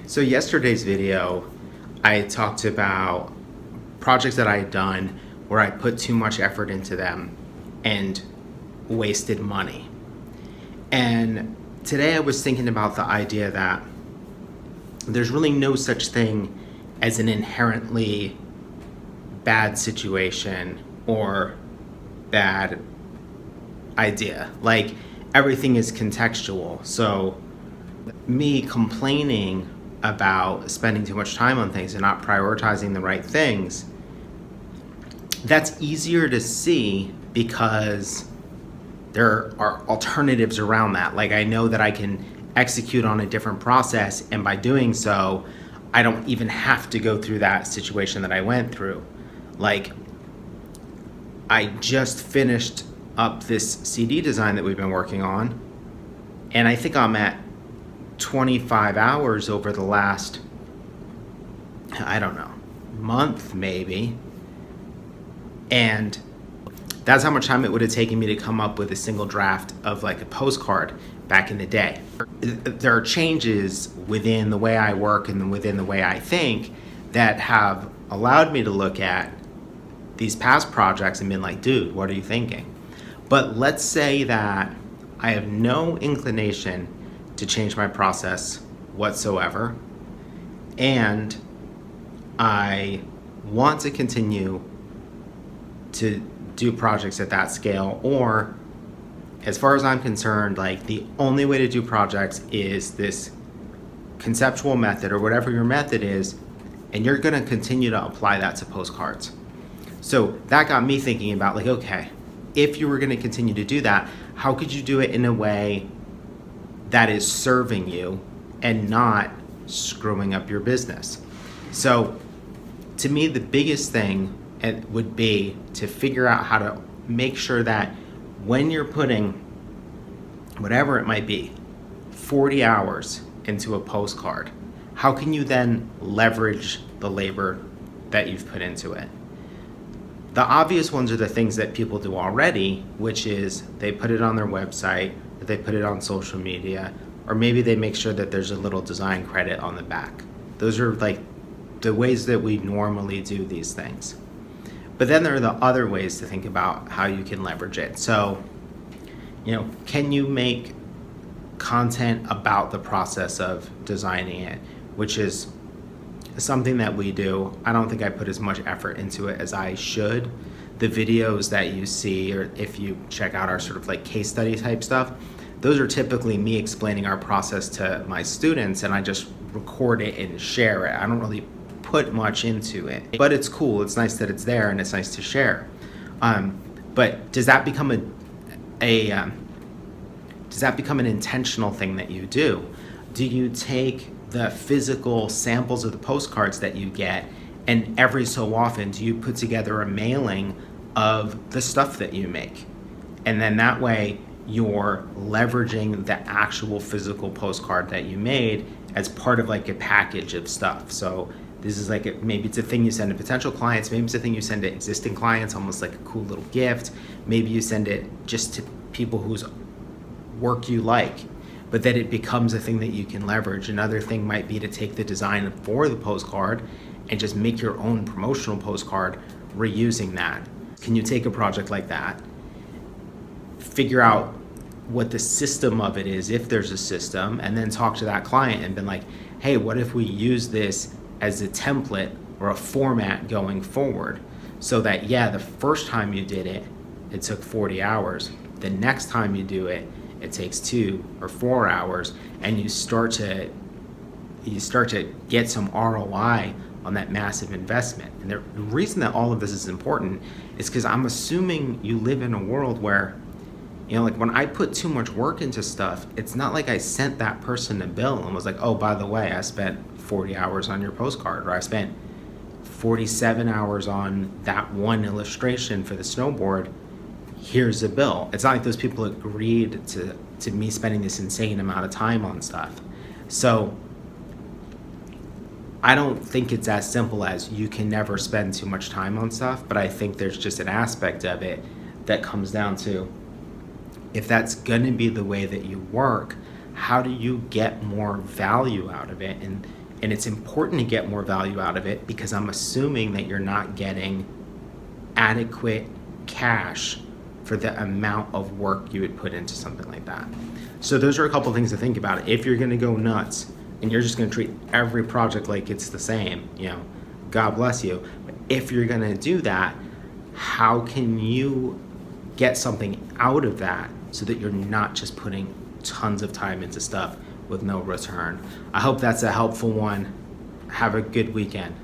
So yesterday's video, I talked about projects that I had done where I put too much effort into them and wasted money. And today I was thinking about the idea that there's really no such thing as an inherently bad situation or bad idea. Like, everything is contextual. So me complaining about spending too much time on things and not prioritizing the right things, that's easier to see because there are alternatives around that. Like, I know that I can execute on a different process, and by doing so, I don't even have to go through that situation that I went through. Like, I just finished up this CD design that we've been working on, and I think I'm at 25 hours over the last, I don't know, month maybe. And that's how much time it would have taken me to come up with a single draft of like a postcard back in the day. There are changes within the way I work and within the way I think that have allowed me to look at these past projects and been like, dude, what are you thinking? But let's say that I have no inclination to change my process whatsoever, and I want to continue to do projects at that scale, or as far as I'm concerned, like, the only way to do projects is this conceptual method or whatever your method is, and you're going to continue to apply that to postcards. So that got me thinking about, like, okay, if you were going to continue to do that, how could you do it in a way that is serving you and not screwing up your business? So to me, the biggest thing would be to figure out how to make sure that when you're putting whatever it might be, 40 hours into a postcard, how can you then leverage the labor that you've put into it? The obvious ones are the things that people do already, which is they put it on their website, they put it on social media, or maybe they make sure that there's a little design credit on the back. Those are like the ways that we normally do these things. But then there are the other ways to think about how you can leverage it. So, can you make content about the process of designing it, which is something that we do. I don't think I put as much effort into it as I should. The videos that you see, or if you check out our sort of like case study type stuff, those are typically me explaining our process to my students, and I just record it and share it. I don't really put much into it, but it's cool. It's nice that it's there, and it's nice to share. But does that become an intentional thing that you do? Do you take the physical samples of the postcards that you get, and every so often do you put together a mailing of the stuff that you make? And then that way you're leveraging the actual physical postcard that you made as part of like a package of stuff. So this is like, maybe it's a thing you send to potential clients, maybe it's a thing you send to existing clients, almost like a cool little gift. Maybe you send it just to people whose work you like, but that it becomes a thing that you can leverage. Another thing might be to take the design for the postcard and just make your own promotional postcard reusing that. Can you take a project like that, figure out what the system of it is, if there's a system, and then talk to that client and been like, hey, what if we use this as a template or a format going forward, so that, yeah, the first time you did it, it took 40 hours. The next time you do it, it takes 2 or 4 hours, and you start to get some ROI on that massive investment. And the reason that all of this is important is because I'm assuming you live in a world where, like, when I put too much work into stuff, it's not like I sent that person a bill and was like, oh, by the way, I spent 40 hours on your postcard, or I spent 47 hours on that one illustration for the snowboard. Here's a bill. It's not like those people agreed to me spending this insane amount of time on stuff. So I don't think it's as simple as you can never spend too much time on stuff, but I think there's just an aspect of it that comes down to, if that's gonna be the way that you work, how do you get more value out of it? And And it's important to get more value out of it because I'm assuming that you're not getting adequate cash for the amount of work you would put into something like that. So those are a couple things to think about. If you're gonna go nuts and you're just gonna treat every project like it's the same, God bless you. But if you're gonna do that, how can you get something out of that so that you're not just putting tons of time into stuff with no return? I hope that's a helpful one. Have a good weekend.